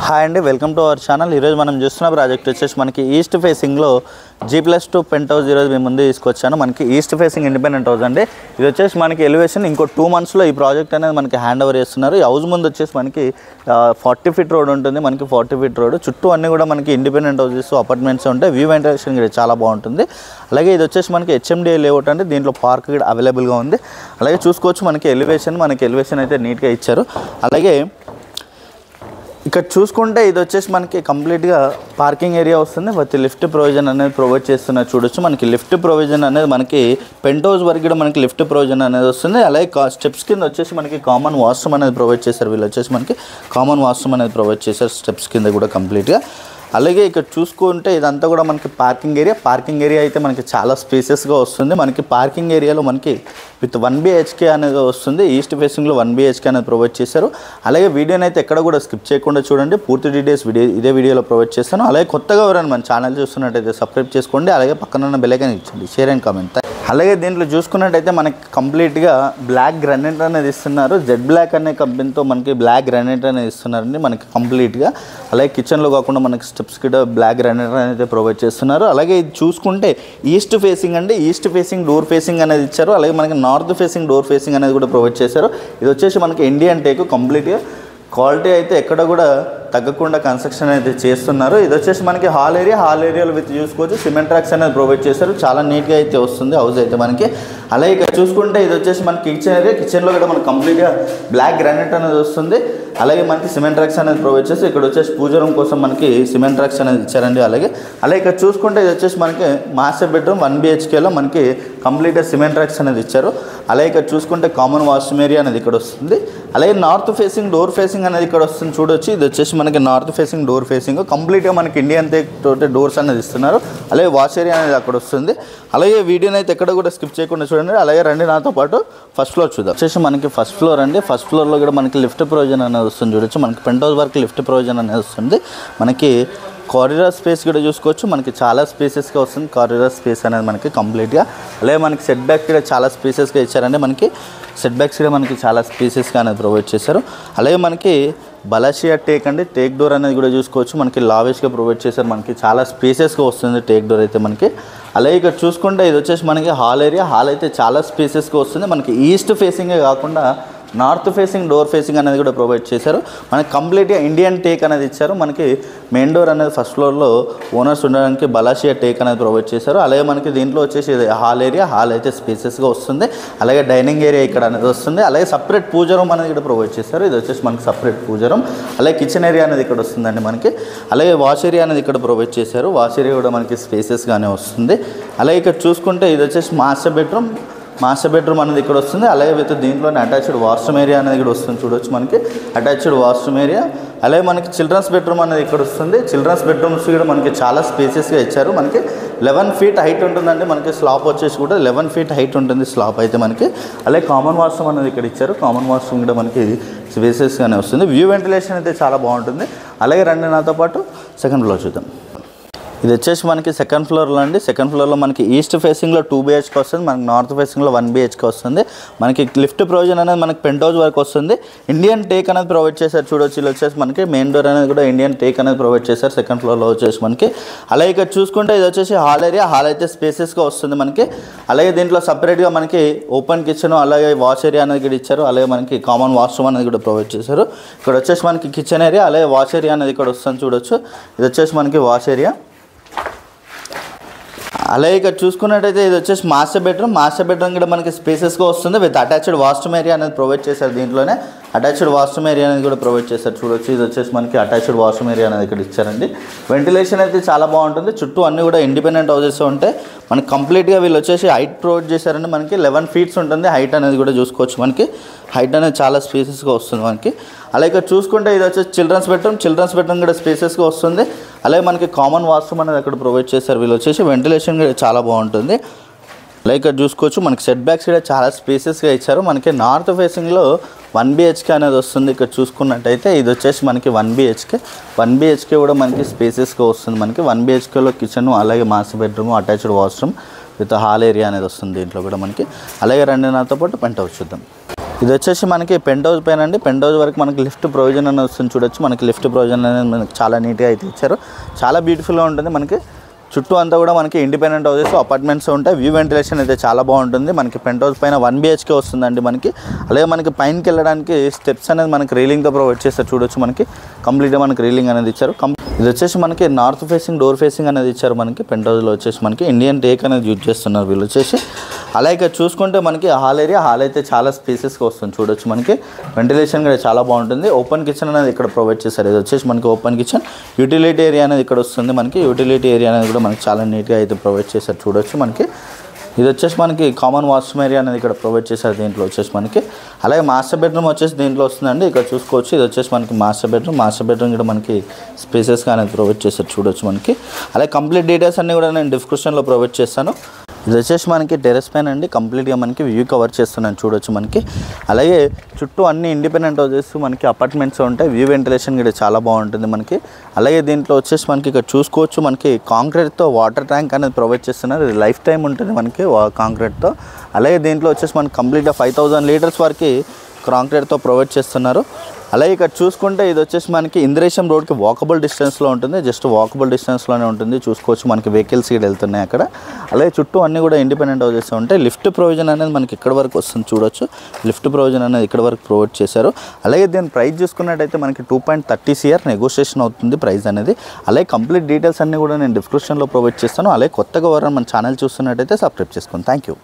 Hi అండి, welcome to our channel. ఈరోజు మనం చూస్తున్న ప్రాజెక్ట్ వచ్చేసి మనకి ఈస్ట్ ఫేసింగ్లో G+2 పెంట్ హౌస్ ఈరోజు మేము ముందు తీసుకొచ్చాను. మనకి ఈస్ట్ ఫేసింగ్ ఇండిపెండెంట్ హౌస్ అండి. ఇది వచ్చేసి మనకి ఎలివేషన్ ఇంకో 2 monthsలో ఈ ప్రాజెక్ట్ అనేది మనకి హ్యాండ్ ఓవర్ చేస్తున్నారు. ఈ హౌస్ ముందు వచ్చేసి మనకి 40 feet రోడ్ ఉంటుంది. మనకి 40 feet రోడ్ చుట్టూ అన్నీ కూడా మనకి ఇండిపెండెంట్ హౌసెస్ అపార్ట్మెంట్స్ ఉంటాయి. వ్యూ వెంటిలేషన్ కూడా చాలా బాగుంటుంది. అలాగే ఇది వచ్చేసి మనకి HMDA లేఅవుట్ అండి. దీంట్లో పార్క్ కూడా అవైలబుల్గా ఉంది. అలాగే చూసుకోవచ్చు మనకి ఎలివేషన్ అయితే నీట్గా ఇచ్చారు. అలాగే ఇక్కడ చూసుకుంటే ఇది వచ్చేసి మనకి కంప్లీట్గా పార్కింగ్ ఏరియా వస్తుంది. ప్రతి లిఫ్ట్ ప్రొవిజన్ అనేది ప్రొవైడ్ చేస్తున్నారు. చూడొచ్చు మనకి లిఫ్ట్ ప్రొవిజన్ అనేది మనకి పెంట్ హౌస్ వరకు కూడా మనకి లిఫ్ట్ ప్రొవిజన్ అనేది వస్తుంది. అలాగే స్టెప్స్ కింద వచ్చేసి మనకి కామన్ వాష్రూమ్ అనేది ప్రొవైడ్ చేశారు. వీళ్ళు వచ్చేసి మనకి కామన్ వాష్రూమ్ అనేది ప్రొవైడ్ చేశారు స్టెప్స్ కింద కూడా కంప్లీట్గా. అలాగే ఇక్కడ చూసుకుంటే ఇదంతా కూడా మనకి పార్కింగ్ ఏరియా అయితే మనకి చాలా స్పేసెస్గా వస్తుంది. మనకి పార్కింగ్ ఏరియాలో మనకి విత్ 1 BHK అనేది వస్తుంది. ఈస్ట్ ఫేసింగ్లో 1 BHK అనేది ప్రొవైడ్ చేశారు. అలాగే వీడియోని అయితే ఎక్కడ కూడా స్కిప్ చేయకుండా చూడండి. పూర్తి డీటెయిల్స్ ఇదే వీడియోలో ప్రొవైడ్ చేస్తాను. అలాగే కొత్తగా ఎవరైనా మన ఛానల్ చూస్తున్నట్టయితే సబ్స్క్రైబ్ చేసుకోండి. అలాగే పక్కన ఉన్న బెల్ ఐకాన్ ఇచ్చండి, షేర్ అండ్ కామెంట్. అలాగే దీంట్లో చూసుకున్నట్టయితే మనకి కంప్లీట్గా బ్లాక్ గ్రానైట్ అనేది ఇస్తున్నారు. జెడ్ బ్లాక్ అనే కంపెనీతో మనకి బ్లాక్ గ్రానైట్ అనేది ఇస్తున్నారండి మనకి కంప్లీట్గా. అలాగే కిచెన్లో కాకుండా మనకి స్టెప్స్ కూడా బ్లాక్ గ్రానైట్ అనేది ప్రొవైడ్ చేస్తున్నారు. అలాగే ఇది చూసుకుంటే ఈస్ట్ ఫేసింగ్ అండి. ఈస్ట్ ఫేసింగ్ డోర్ ఫేసింగ్ అనేది ఇచ్చారు. అలాగే మనకి నార్త్ ఫేసింగ్ డోర్ ఫేసింగ్ అనేది కూడా ప్రొవైడ్ చేశారు. ఇది వచ్చేసి మనకి ఇండియన్ టేక్ కంప్లీట్గా క్వాలిటీ అయితే ఎక్కడ కూడా తగ్గకుండా కన్స్ట్రక్షన్ అయితే చేస్తున్నారు. ఇది వచ్చేసి మనకి హాల్ ఏరియాలో విత్ చూసుకోవచ్చు సిమెంట్ ట్రాక్స్ అనేది ప్రొవైడ్ చేశారు. చాలా నీట్గా అయితే వస్తుంది హౌస్ అయితే మనకి. అలాగే ఇక్కడ చూసుకుంటే ఇది వచ్చేసి మనకి కిచెన్లో కూడా మనకి కంప్లీట్గా బ్లాక్ గ్రానైట్ అనేది వస్తుంది. అలాగే మనకి సిమెంట్ ట్రాక్స్ అనేది ప్రొవైడ్ చేసి ఇక్కడ వచ్చేసి పూజ రూమ్ కోసం మనకి సిమెంట్ ట్రాక్స్ అనేది ఇచ్చారండి. అలాగే ఇక్కడ చూసుకుంటే ఇది వచ్చేసి మనకి మాస్టర్ బెడ్రూమ్ 1 BHKలో మనకి కంప్లీట్గా సిమెంట్ ట్రాక్స్ అనేది ఇచ్చారు. అలాగే ఇక్కడ చూసుకుంటే కామన్ వాష్రూమ్ ఏరియా అనేది ఇక్కడ వస్తుంది. అలాగే నార్త్ ఫేసింగ్ డోర్ ఫేసింగ్ అనేది ఇక్కడ వస్తుంది. చూడొచ్చు ఇది వచ్చేసి మనకి నార్త్ ఫేసింగ్ డోర్ ఫేసింగ్ కంప్లీట్గా మనకి ఇండియన్ తోటి డోర్స్ అనేది ఇస్తున్నారు. అలాగే వాష్ ఏరియా అనేది అక్కడ వస్తుంది. అలాగే వీడియోని అయితే ఎక్కడ కూడా స్కిప్ చేయకుండా చూడండి. అలాగే రండి నాతో పాటు ఫస్ట్ ఫ్లోర్ చూద్దాం. వచ్చేసి మనకి ఫస్ట్ ఫ్లోర్ అండి. ఫస్ట్ ఫ్లోర్లో కూడా మనకి లిఫ్ట్ ప్రొవిజన్ అనేది వస్తుంది. చూడొచ్చు మనకి పెంట్ హౌస్ వరకు లిఫ్ట్ ప్రొవిజన్ అనేది వస్తుంది. మనకి కారిడార్ స్పేస్ కూడా చూసుకోవచ్చు. మనకి చాలా స్పేసెస్గా వస్తుంది కారిడార్ స్పేస్ అనేది మనకి కంప్లీట్గా. అలాగే మనకి సెట్ బ్యాక్ కూడా చాలా స్పేసెస్గా ఇచ్చారండి. మనకి సెట్ బ్యాక్స్ కూడా మనకి చాలా స్పేసెస్గా అనేది ప్రొవైడ్ చేశారు. అలాగే మనకి బలాషియా టేక్ అండి. టేక్ డోర్ అనేది కూడా చూసుకోవచ్చు. మనకి లావేష్గా ప్రొవైడ్ చేశారు. మనకి చాలా స్పేసెస్గా వస్తుంది టేక్ డోర్ అయితే మనకి. అలాగే ఇక్కడ చూసుకుంటే ఇది వచ్చేసి మనకి హాల్ అయితే చాలా స్పేసెస్గా వస్తుంది. మనకి ఈస్ట్ ఫేసింగే కాకుండా నార్త్ ఫేసింగ్ డోర్ ఫేసింగ్ అనేది కూడా ప్రొవైడ్ చేశారు. మనకి కంప్లీట్గా ఇండియన్ టేక్ అనేది ఇచ్చారు. మనకి మెయిన్ డోర్ అనేది ఫస్ట్ ఫ్లోర్లో ఓనర్స్ ఉండడానికి బలాషియా టేక్ అనేది ప్రొవైడ్ చేశారు. అలాగే మనకి దీంట్లో వచ్చేసి హాల్ అయితే స్పేసెస్గా వస్తుంది. అలాగే డైనింగ్ ఏరియా ఇక్కడ అనేది వస్తుంది. అలాగే సపరేట్ పూజ రూమ్ అనేది కూడా ప్రొవైడ్ చేశారు. ఇది వచ్చేసి మనకి సపరేట్ పూజ రూమ్. అలాగే కిచెన్ ఏరియా అనేది ఇక్కడ వస్తుందండి మనకి. అలాగే వాష్ ఏరియా అనేది ఇక్కడ ప్రొవైడ్ చేశారు. వాష్ ఏరియా కూడా మనకి స్పేసెస్గానే వస్తుంది. అలాగే ఇక్కడ చూసుకుంటే ఇది వచ్చేసి మాస్టర్ బెడ్రూమ్ అనేది ఇక్కడ వస్తుంది. అలాగే విత్ దీంట్లోనే అటాచ్డ్ వాష్రూమ్ ఏరియా అనేది ఇక్కడ వస్తుంది. చూడొచ్చు మనకి అటాచ్డ్ వాష్రూమ్ ఏరియా. అలాగే మనకి చిల్డ్రన్స్ బెడ్రూమ్ అనేది ఇక్కడ వస్తుంది. చిల్డ్రన్స్ బెడ్రూమ్స్ కూడా మనకి చాలా స్పేసెస్గా ఇచ్చారు. మనకి 11 feet హైట్ ఉంటుందండి. మనకి స్లాప్ వచ్చేసి కూడా 11 feet హైట్ ఉంటుంది స్లాప్ అయితే మనకి. అలాగే కామన్ వాష్రూమ్ అనేది ఇక్కడ ఇచ్చారు. కామన్ వాష్రూమ్ కూడా మనకి స్పేసెస్గానే వస్తుంది. వ్యూ వెంటిలేషన్ అయితే చాలా బాగుంటుంది. అలాగే రండి నాతో పాటు సెకండ్ ఫ్లోర్ చూద్దాం. ఇది వచ్చేసి మనకి సెకండ్ ఫ్లోర్లో అండి. సెకండ్ ఫ్లోర్లో మనకి ఈస్ట్ ఫేసింగ్లో 2 BHK వస్తుంది. మనకి నార్త్ ఫేసింగ్లో 1 BHK వస్తుంది. మనకి లిఫ్ట్ ప్రొవిజన్ అనేది మనకి పెంట్ హౌస్ వరకు వస్తుంది. ఇండియన్ టేక్ అనేది ప్రొవైడ్ చేశారు. చూడొచ్చు ఇలా వచ్చేసి మనకి మెయిన్ డోర్ అనేది కూడా ఇండియన్ టేక్ అనేది ప్రొవైడ్ చేశారు సెకండ్ ఫ్లోర్లో వచ్చేసి మనకి. అలాగే ఇక్కడ చూసుకుంటే ఇది వచ్చేసి హాల్ అయితే స్పేసెస్గా వస్తుంది మనకి. అలాగే దీంట్లో సపరేట్గా మనకి ఓపెన్ కిచెన్ అలాగే వాష్ ఏరియా అనేది కూడా ఇచ్చారు. అలాగే మనకి కామన్ వాష్రూమ్ అనేది కూడా ప్రొవైడ్ చేశారు. ఇక్కడ వచ్చేసి మనకి కిచెన్ ఏరియా అలాగే వాష్ ఏరియా అనేది ఇక్కడ వస్తుంది. చూడొచ్చు ఇది వచ్చేసి మనకి వాష్ ఏరియా. అలాగే ఇక్కడ చూసుకున్నట్టయితే ఇది వచ్చేసి మాస్టర్ బెడ్రూమ్ కూడా మనకి స్పేసెస్గా వస్తుంది. విత్ అటాచ్డ్ వాష్రూమ్ ఏరియా అనేది ప్రొవైడ్ చేశారు. దీంట్లోనే అటాచ్డ్ వాష్రూమ్ ఏరియా అనేది కూడా ప్రొవైడ్ చేశారు. చూడొచ్చు ఇది వచ్చేసి మనకి అటాచ్డ్ వాష్రూమ్ ఏరియా అనేది ఇక్కడ ఇచ్చారండి. వెంటిలేషన్ అయితే చాలా బాగుంటుంది. చుట్టూ అన్నీ కూడా ఇండిపెండెంట్ హౌసెస్ ఉంటాయి. మనకి కంప్లీట్గా వీళ్ళు వచ్చేసి హైట్ ప్రొవైడ్ చేశారండి. మనకి 11 feet ఉంటుంది హైట్ అనేది కూడా చూసుకోవచ్చు. మనకి హైట్ అనేది చాలా స్పేసెస్గా వస్తుంది మనకి. అలాగే ఇక్కడ చూసుకుంటే ఇది వచ్చేసి చిల్డ్రన్స్ బెడ్రూమ్ కూడా స్పేసెస్గా వస్తుంది. అలాగే మనకి కామన్ వాష్రూమ్ అనేది అక్కడ ప్రొవైడ్ చేశారు. వీళ్ళు వచ్చేసి వెంటిలేషన్ కూడా చాలా బాగుంటుంది. అలాగే ఇక్కడ చూసుకోవచ్చు మనకి సెట్ బ్యాక్స్ కూడా చాలా స్పేసెస్గా ఇచ్చారు. మనకి నార్త్ ఫేసింగ్లో 1 BHK అనేది వస్తుంది. ఇక్కడ చూసుకున్నట్టయితే ఇది వచ్చేసి మనకి 1 BHK కూడా మనకి స్పేసెస్గా వస్తుంది. మనకి 1 BHKలో కిచెన్ అలాగే master bedroom attached washroom with hall area అనేది వస్తుంది దీంట్లో కూడా మనకి. అలాగే రండి నాతో పాటు పెంట్ హౌస్ చూద్దాం. ఇది వచ్చేసి మనకి పెంట్ హౌస్ పైన అండి. పెంట్ హౌస్ వరకు మనకి లిఫ్ట్ ప్రొవిజన్ అనేది వస్తుంది చూడొచ్చు. మనకి లిఫ్ట్ ప్రొవిజన్ అనేది మనకి చాలా నీట్గా అయితే ఇచ్చారు. చాలా బ్యూటిఫుల్గా ఉంటుంది. మనకి చుట్టూ అంతా కూడా మనకి ఇండిపెండెంట్ హౌసెస్ అపార్ట్మెంట్స్ ఉంటాయి. వ్యూ వెంటిలేషన్ అయితే చాలా బాగుంటుంది. మనకి పెంట్ హౌస్ పైన 1 BHK వస్తుందండి మనకి. అలాగే మనకి పైనకి వెళ్ళడానికి స్టెప్స్ అనేది మనకి రీలింగ్తో ప్రొవైడ్ చేస్తారు చూడొచ్చు. మనకి కంప్లీట్గా మనకి రీలింగ్ అనేది ఇచ్చారు. ఇది వచ్చేసి మనకి నార్త్ ఫేసింగ్ డోర్ ఫేసింగ్ అనేది ఇచ్చారు. మనకి పెంట్ హౌస్లో వచ్చేసి మనకి ఇండియన్ టేక్ అనేది యూజ్ చేస్తున్నారు వీళ్ళు వచ్చేసి. అలాగే చూసుకుంటే మనకి హాల్ అయితే చాలా స్పేసెస్గా వస్తుంది చూడొచ్చు. మనకి వెంటిలేషన్ కూడా చాలా బాగుంటుంది. ఓపెన్ కిచెన్ అనేది ఇక్కడ ప్రొవైడ్ చేశారు. ఇది వచ్చేసి మనకి ఓపెన్ కిచెన్. యూటిలిటీ ఏరియా అనేది ఇక్కడ వస్తుంది. మనకి యూటిలిటీ ఏరియా అనేది కూడా మనకి చాలా నీట్గా అయితే ప్రొవైడ్ చేశారు చూడొచ్చు. మనకి ఇది వచ్చేసి మనకి కామన్ వాష్రూమ్ ఏరియా అనేది ఇక్కడ ప్రొవైడ్ చేశారు దీంట్లో వచ్చేసి మనకి. అలాగే మాస్టర్ బెడ్రూమ్ వచ్చేసి దీంట్లో వస్తుందండి. ఇక్కడ చూసుకోవచ్చు. ఇది వచ్చేసి మనకి మాస్టర్ బెడ్రూమ్ కూడా మనకి స్పేసెస్గా అనేది ప్రొవైడ్ చేశారు చూడొచ్చు మనకి. అలాగే కంప్లీట్ డీటెయిల్స్ అన్నీ కూడా నేను డిస్క్రిప్షన్లో ప్రొవైడ్ చేస్తాను. ఇది వచ్చేసి మనకి టెరెస్ పైన అండి. కంప్లీట్గా మనకి వ్యూ కవర్ చేస్తున్నాను చూడొచ్చు మనకి. అలాగే చుట్టూ అన్ని ఇండిపెండెంట్ హౌసెస్ మనకి అపార్ట్మెంట్స్ ఉంటాయి. వ్యూ వెంటిలేషన్ కూడా చాలా బాగుంటుంది మనకి. అలాగే దీంట్లో వచ్చేసి మనకి ఇక్కడ చూసుకోవచ్చు మనకి కాంక్రీట్తో వాటర్ ట్యాంక్ అనేది ప్రొవైడ్ చేస్తున్నారు. ఇది లైఫ్ టైం ఉంటుంది మనకి కాంక్రీట్తో. అలాగే దీంట్లో వచ్చేసి మనకి కంప్లీట్గా 5000 లీటర్స్ వరకు కాంక్రీట్తో ప్రొవైడ్ చేస్తున్నారు. అలాగే ఇక్కడ చూసుకుంటే ఇది వచ్చేసి మనకి ఇంద్రేశం రోడ్కి వాకబుల్ డిస్టెన్స్లో ఉంటుంది. జస్ట్ వాకబుల్ డిస్టెన్స్లోనే ఉంటుంది. చూసుకోవచ్చు మనకి వెహికల్స్ ఇక్కడ వెళ్తున్నాయి అక్కడ. అలాగే చుట్టూ అన్నీ కూడా ఇండిపెండెంట్ హౌసెస్ ఉంటాయి. లిఫ్ట్ ప్రొవిజన్ అనేది మనకి ఇక్కడ వరకు వస్తుంది చూడొచ్చు. లిఫ్ట్ ప్రొవిజన్ అనేది ఇక్కడ వరకు ప్రొవైడ్ చేశారు. అలాగే దీని ప్రైస్ చూసుకున్నట్టయితే మనకి 2.30 CR నెగోషియేషన్ అవుతుంది ప్రైస్ అనేది. అలాగే కంప్లీట్ డీటెయిల్స్ అన్నీ కూడా నేను డిస్క్రిప్షన్లో ప్రొవైడ్ చేస్తాను. అలాగే కొత్తగా ఎవరైనా మన ఛానల్ చూస్తున్నట్టయితే సబ్స్క్రైబ్ చేసుకోండి. Thank you.